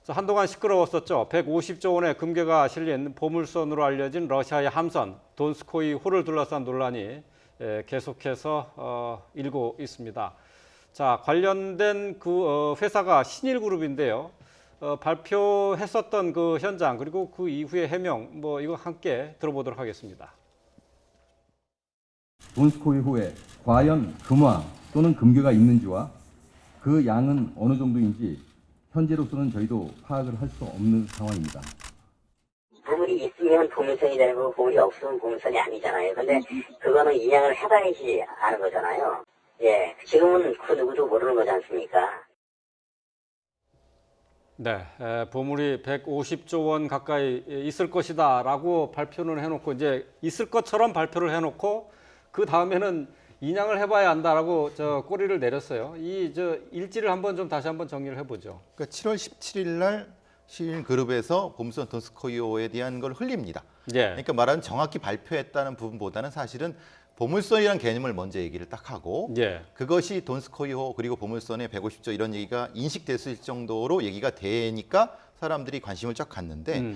한동안 시끄러웠었죠. 150조 원의 금괴가 실린 보물선으로 알려진 러시아의 함선 돈스코이 호를 둘러싼 논란이 계속해서 일고 있습니다. 자, 관련된 그 회사가 신일그룹인데요. 발표했었던 그 현장 그리고 그 이후의 해명 이거 함께 들어보도록 하겠습니다. 돈스코이 호에 과연 금화 또는 금괴가 있는지와 그 양은 어느 정도인지 현재로서는 저희도 파악을 할 수 없는 상황입니다. 보물이 있으면 보물선이 되는 거고 보물이 없으면 보물선이 아니잖아요. 근데 그거는 인양을 해봐야지 아는 거잖아요. 예, 지금은 그 누구도 모르는 거지 않습니까? 네, 보물이 150조 원 가까이 있을 것이다라고 발표는 해놓고 이제 있을 것처럼 발표를 해놓고 그 다음에는 인양을 해봐야 한다라고 꼬리를 내렸어요. 이 일지를 좀 다시 한번 정리를 해보죠. 그러니까 7월 17일 날 신일그룹에서 보물선 돈스코이호에 대한 걸 흘립니다. 예. 그러니까 말하는 정확히 발표했다는 부분보다는 사실은 보물선이라는 개념을 먼저 얘기를 딱 하고 예. 그것이 돈스코이호 그리고 보물선의 150조 이런 얘기가 인식됐을 정도로 얘기가 되니까 사람들이 관심을 쫙 갖는데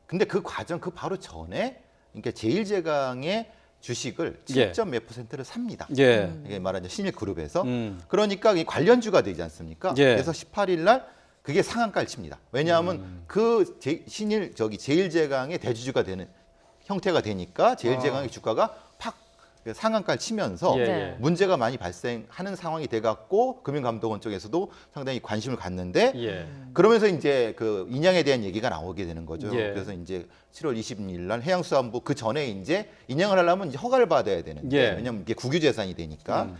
근데 그 과정 그 바로 전에 그러니까 제1제강의 주식을 7점 몇 %를 삽니다. 예. 이게 말하는 신일그룹에서 그러니까 이 관련주가 되지 않습니까? 예. 그래서 18일 날 그게 상한가를 칩니다. 왜냐하면 그 제1제강의 대주주가 되는 형태가 되니까 제1제강의 주가가 팍 상한가를 치면서 예. 문제가 많이 발생하는 상황이 돼갖고 금융감독원 쪽에서도 상당히 관심을 갖는데 예. 그러면서 이제 그 인양에 대한 얘기가 나오게 되는 거죠. 예. 그래서 이제 7월 22일 날 해양수산부 그 전에 이제 인양을 하려면 이제 허가를 받아야 되는데 예. 왜냐하면 이게 국유재산이 되니까.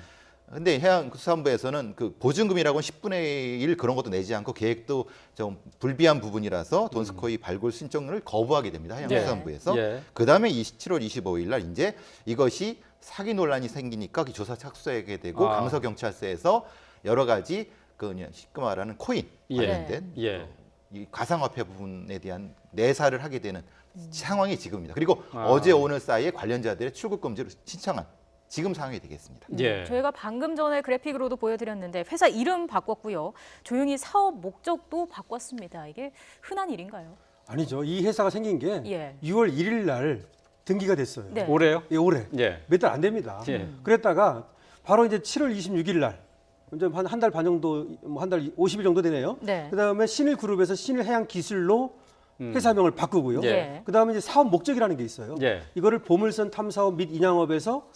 근데 해양수산부에서는 그 보증금이라고는 10분의 1 그런 것도 내지 않고 계획도 좀 불비한 부분이라서 돈스코이 발굴 신청을 거부하게 됩니다. 해양수산부에서. 예. 그다음에 7월 25일 날 이제 이것이 사기 논란이 생기니까 조사 착수하게 되고 강서경찰서에서 여러 가지 그냥 쉽게 말하는 코인 관련된 예. 이 가상화폐 부분에 대한 내사를 하게 되는 상황이 지금입니다. 그리고 어제 오늘 사이에 관련자들의 출국 금지를 신청한 지금 상황이 되겠습니다. 예. 저희가 방금 전에 그래픽으로도 보여드렸는데 회사 이름 바꿨고요. 조용히 사업 목적도 바꿨습니다. 이게 흔한 일인가요? 아니죠. 이 회사가 생긴 게 예. 6월 1일 날 등기가 됐어요. 네. 올해요? 예, 올해. 예. 몇 달 안 됩니다. 예. 그랬다가 바로 이제 7월 26일 날 이제 한 달 반 정도, 한 달 50일 정도 되네요. 네. 그다음에 신일그룹에서 신일해양기술로 회사명을 바꾸고요. 예. 그다음에 이제 사업 목적이라는 게 있어요. 예. 이거를 보물선 탐사업 및 인양업에서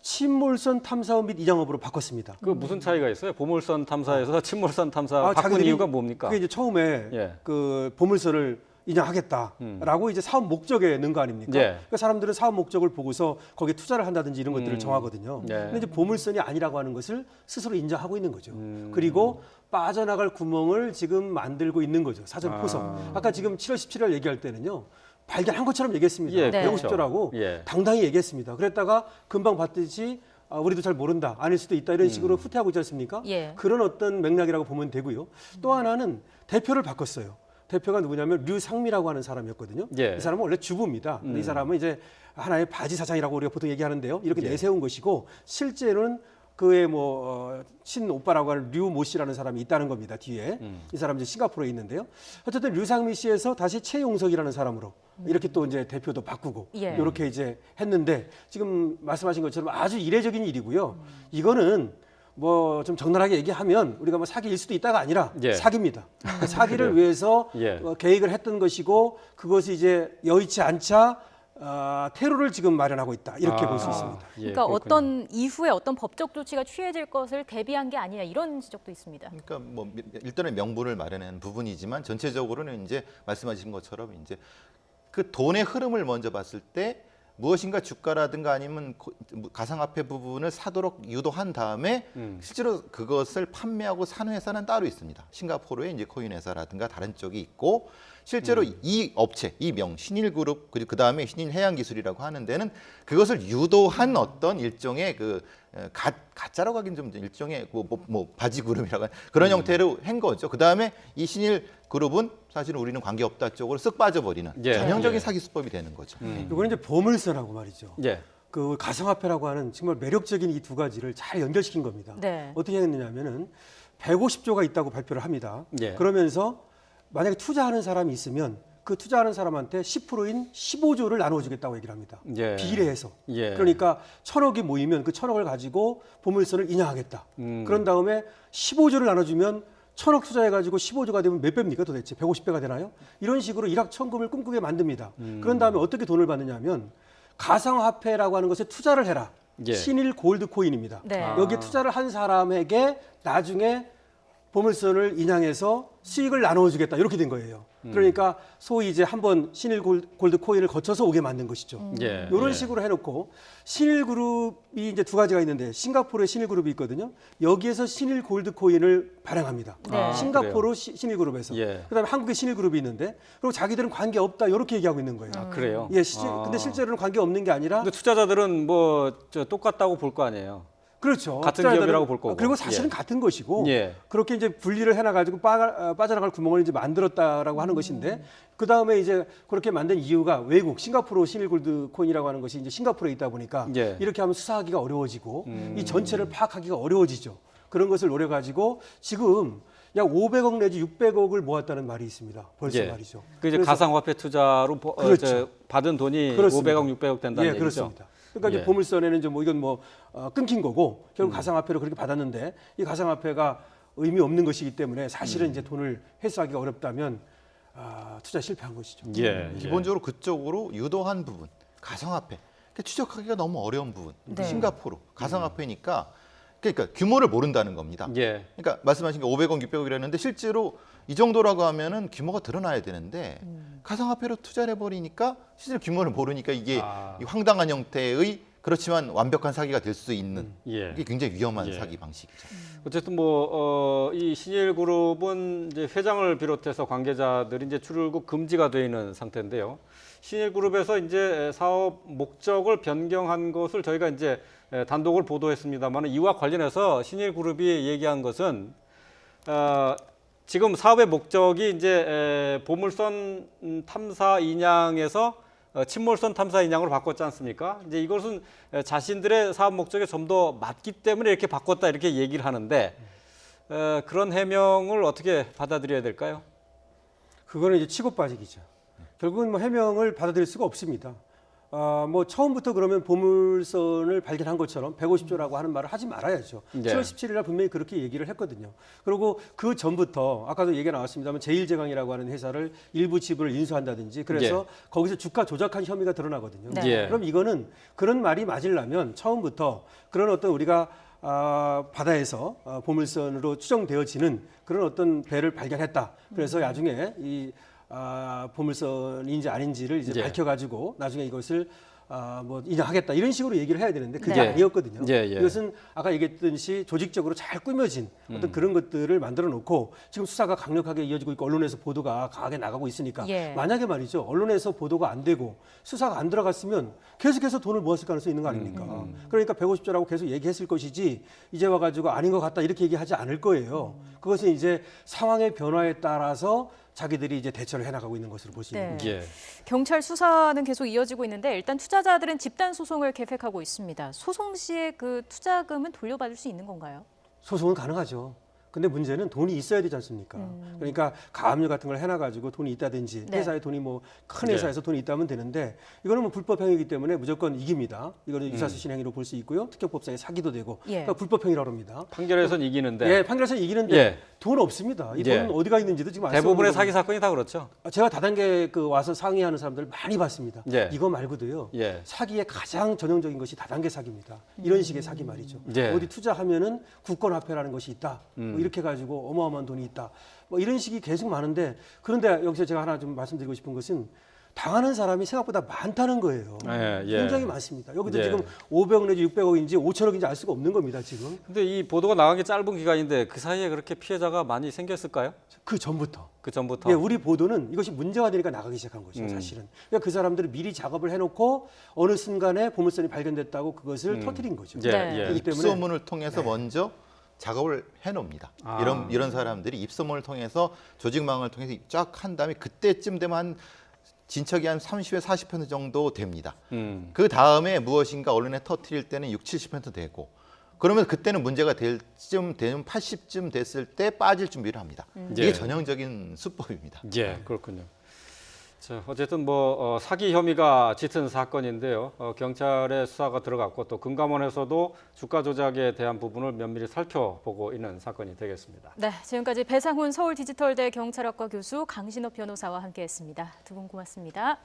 침몰선 탐사업 및 인양업으로 바꿨습니다. 그 무슨 차이가 있어요? 보물선 탐사에서 침몰선 탐사 바꾼 자기들이 이유가 뭡니까? 그게 이제 처음에 예. 그 보물선을 인양하겠다라고 이제 사업 목적에 넣은 거 아닙니까? 예. 그러니까 사람들은 사업 목적을 보고서 거기에 투자를 한다든지 이런 것들을 정하거든요. 예. 근데 이제 보물선이 아니라고 하는 것을 스스로 인정하고 있는 거죠. 그리고 빠져나갈 구멍을 지금 만들고 있는 거죠. 사전 포석. 아까 지금 7월 17일 얘기할 때는요. 발견한 것처럼 얘기했습니다. 예, 네. 150조라고 예. 당당히 얘기했습니다. 그랬다가 금방 봤듯이 우리도 잘 모른다, 아닐 수도 있다 이런 식으로 후퇴하고 있지 않습니까? 예. 그런 어떤 맥락이라고 보면 되고요. 또 하나는 대표를 바꿨어요. 대표가 누구냐면 류상미라고 하는 사람이었거든요. 예. 이 사람은 원래 주부입니다. 근데 이 사람은 이제 하나의 바지 사장이라고 우리가 보통 얘기하는데요. 이렇게 내세운 것이고 실제로는 그의 친오빠라고 하는 류모 씨라는 사람이 있다는 겁니다. 뒤에 이 사람 이제 싱가포르에 있는데요. 어쨌든 류상미 씨에서 다시 최용석이라는 사람으로 이렇게 또 이제 대표도 바꾸고 예. 이렇게 이제 했는데 지금 말씀하신 것처럼 아주 이례적인 일이고요. 이거는 좀 적나라하게 얘기하면 우리가 사기일 수도 있다가 아니라 예. 사기입니다. 사기를 위해서 예. 계획을 했던 것이고 그것이 이제 여의치 않자 테러를 지금 마련하고 있다 이렇게 볼 수 있습니다. 예, 그러니까 그렇군요. 어떤 이후에 어떤 법적 조치가 취해질 것을 대비한 게 아니냐 이런 지적도 있습니다. 그러니까 뭐 일단은 명분을 마련하는 부분이지만 전체적으로는 이제 말씀하신 것처럼 이제 그 돈의 흐름을 먼저 봤을 때 무엇인가 주가라든가 아니면 가상화폐 부분을 사도록 유도한 다음에 실제로 그것을 판매하고 사는 회사는 따로 있습니다. 싱가포르에 이제 코인 회사라든가 다른 쪽이 있고 실제로 이 업체, 이 신일그룹 그리고 그 다음에 신일해양기술이라고 하는 데는 그것을 유도한 어떤 일종의 가짜라고 하긴 좀 일종의 바지구름이라고 하는 그런 형태로 한 거죠. 그 다음에 이 신일그룹은 사실은 우리는 관계없다 쪽으로 쓱 빠져버리는 예. 전형적인 예. 사기 수법이 되는 거죠. 이거는 이제 보물선하고 말이죠. 예. 그 가상화폐라고 하는 정말 매력적인 이 두 가지를 잘 연결시킨 겁니다. 네. 어떻게 했느냐면은 150조가 있다고 발표를 합니다. 예. 그러면서 만약에 투자하는 사람이 있으면 그 투자하는 사람한테 10%인 15조를 나눠주겠다고 얘기를 합니다. 예. 비례해서. 예. 그러니까 1,000억이 모이면 그 1,000억을 가지고 보물선을 인양하겠다. 그런 다음에 15조를 나눠주면 1,000억 투자해가지고 15조가 되면 몇 배입니까 도대체? 150배가 되나요? 이런 식으로 일확천금을 꿈꾸게 만듭니다. 그런 다음에 어떻게 돈을 받느냐 하면 가상화폐라고 하는 것에 투자를 해라. 예. 신일 골드 코인입니다. 네. 여기에 투자를 한 사람에게 나중에 보물선을 인양해서 수익을 나눠주겠다 이렇게 된 거예요. 그러니까 소위 이제 한번 신일 골드 코인을 거쳐서 오게 만든 것이죠. 예. 이런 예. 식으로 해놓고 신일그룹이 이제 두 가지가 있는데 싱가포르에 신일그룹이 있거든요. 여기에서 신일 골드 코인을 발행합니다. 네. 싱가포르 신일그룹에서. 예. 그다음에 한국에 신일그룹이 있는데 그리고 자기들은 관계 없다 이렇게 얘기하고 있는 거예요. 아, 그래요? 예, 근데 실제로는 관계 없는 게 아니라 근데 투자자들은 뭐 저 똑같다고 볼 거 아니에요. 그렇죠. 같은 투자자들은- 기업이라고 볼 거고. 그리고 사실은 예. 같은 것이고 예. 그렇게 이제 분리를 해놔가지고 빠져나갈 구멍을 이제 만들었다라고 하는 것인데 그 다음에 이제 그렇게 만든 이유가 외국 싱가포르 신일골드 코인이라고 하는 것이 이제 싱가포르에 있다 보니까 예. 이렇게 하면 수사하기가 어려워지고 이 전체를 파악하기가 어려워지죠. 그런 것을 노려가지고 지금 약 500억 내지 600억을 모았다는 말이 있습니다. 벌써 예. 말이죠. 그 이제 그래서- 가상화폐 투자로 그렇죠. 받은 돈이 그렇습니다. 500억, 600억 된다는 예, 얘기죠. 그렇습니다. 그러니까 예. 이제 보물선에는 이제 뭐 이건 뭐 끊긴 거고 결국 가상화폐로 그렇게 받았는데 이 가상화폐가 의미 없는 것이기 때문에 사실은 이제 돈을 회수하기가 어렵다면 투자 실패한 것이죠. 예. 기본적으로 그쪽으로 유도한 부분, 가상화폐. 그러니까 추적하기가 너무 어려운 부분. 네. 싱가포르 가상화폐니까 그러니까 규모를 모른다는 겁니다. 예. 그러니까 말씀하신 게 500억, 600억이라는데 실제로 이 정도라고 하면은 규모가 드러나야 되는데 가상화폐로 투자를 해버리니까 실제로 규모를 모르니까 이게 이 황당한 형태의 그렇지만 완벽한 사기가 될 수 있는 예. 이게 굉장히 위험한 예. 사기 방식이죠. 어쨌든 이 신일그룹은 이제 회장을 비롯해서 관계자들이 이제 출국 금지가 되어 있는 상태인데요. 신일그룹에서 이제 사업 목적을 변경한 것을 저희가 이제 단독을 보도했습니다만 이와 관련해서 신일그룹이 얘기한 것은 지금 사업의 목적이 이제 보물선 탐사 인양에서 침몰선 탐사 인양으로 바꿨지 않습니까? 이제 이것은 자신들의 사업 목적에 좀 더 맞기 때문에 이렇게 바꿨다 이렇게 얘기를 하는데 그런 해명을 어떻게 받아들여야 될까요? 그거는 이제 치고 빠지기죠. 결국은 뭐 해명을 받아들일 수가 없습니다. 뭐 처음부터 그러면 보물선을 발견한 것처럼 150조라고 하는 말을 하지 말아야죠. 예. 7월 17일 날 분명히 그렇게 얘기를 했거든요. 그리고 그 전부터 아까도 얘기가 나왔습니다만 제일제강이라고 하는 회사를 일부 지분을 인수한다든지 그래서 거기서 주가 조작한 혐의가 드러나거든요. 네. 예. 그럼 이거는 그런 말이 맞으려면 처음부터 그런 어떤 우리가 바다에서 보물선으로 추정되어지는 그런 어떤 배를 발견했다. 그래서 나중에 이 보물선인지 아닌지를 이제 예. 밝혀가지고 나중에 이것을 뭐 인정하겠다 이런 식으로 얘기를 해야 되는데 그게 네. 아니었거든요. 예, 예. 이것은 아까 얘기했듯이 조직적으로 잘 꾸며진 어떤 그런 것들을 만들어 놓고 지금 수사가 강력하게 이어지고 있고 언론에서 보도가 강하게 나가고 있으니까 예. 만약에 말이죠 언론에서 보도가 안 되고 수사가 안 들어갔으면 계속해서 돈을 모았을 가능성이 있는 거 아닙니까? 그러니까 150조라고 계속 얘기했을 것이지 이제 와가지고 아닌 것 같다 이렇게 얘기하지 않을 거예요. 그것은 이제 상황의 변화에 따라서 자기들이 이제 대처를 해나가고 있는 것으로 볼 수 있는 네. 거죠. 예. 경찰 수사는 계속 이어지고 있는데 일단 투자자들은 집단 소송을 계획하고 있습니다. 소송 시에 그 투자금은 돌려받을 수 있는 건가요? 소송은 가능하죠. 근데 문제는 돈이 있어야 되지 않습니까? 그러니까 가압류 같은 걸 해놔가지고 돈이 있다든지 네. 회사에 돈이 뭐 큰 회사에서 돈이 있다면 되는데 이거는 뭐 불법행위이기 때문에 무조건 이깁니다. 이거는 유사수신 행위로 볼 수 있고요. 특경법상의 사기도 되고 예. 그러니까 불법행위라고 합니다. 판결에선 이기는데 예, 판결에서 이기는데 예. 돈 없습니다. 이 예. 돈은 어디가 있는지도 지금 알수 대부분의 없는 사기 사건이 다 그렇죠. 제가 다단계 와서 상의하는 사람들 많이 봤습니다. 예. 이거 말고도요. 예. 사기의 가장 전형적인 것이 다단계 사기입니다. 이런 식의 사기 말이죠. 예. 어디 투자하면은 국권화폐라는 것이 있다. 뭐 이렇게 가지고 어마어마한 돈이 있다. 뭐 이런 식이 계속 많은데 그런데 여기서 제가 하나 좀 말씀드리고 싶은 것은 당하는 사람이 생각보다 많다는 거예요. 예, 예. 굉장히 많습니다. 여기도 예. 지금 500억 내지 600억인지 5천억인지 알 수가 없는 겁니다. 지금 근데 이 보도가 나간 게 짧은 기간인데 그 사이에 그렇게 피해자가 많이 생겼을까요? 그 전부터. 그 전부터. 예, 우리 보도는 이것이 문제가 되니까 나가기 시작한 거죠, 사실은. 그러니까 그 사람들이 미리 작업을 해놓고 어느 순간에 보물선이 발견됐다고 그것을 터뜨린 거죠. 예, 네. 예. 그렇기 때문에 입소문을 통해서 먼저 작업을 해놓습니다. 이런 사람들이 입소문을 통해서 조직망을 통해서 쫙 한 다음에 그때쯤 되면 한 진척이 한 30에 40% 정도 됩니다. 그 다음에 무엇인가 언론에 터뜨릴 때는 60, 70% 되고 그러면 그때는 문제가 될 쯤 되면 80쯤 됐을 때 빠질 준비를 합니다. 이게 예. 전형적인 수법입니다. 예, 그렇군요. 자, 어쨌든 사기 혐의가 짙은 사건인데요. 경찰의 수사가 들어갔고 또 금감원에서도 주가 조작에 대한 부분을 면밀히 살펴보고 있는 사건이 되겠습니다. 네, 지금까지 배상훈 서울디지털대 경찰학과 교수 강신업 변호사와 함께했습니다. 두 분 고맙습니다.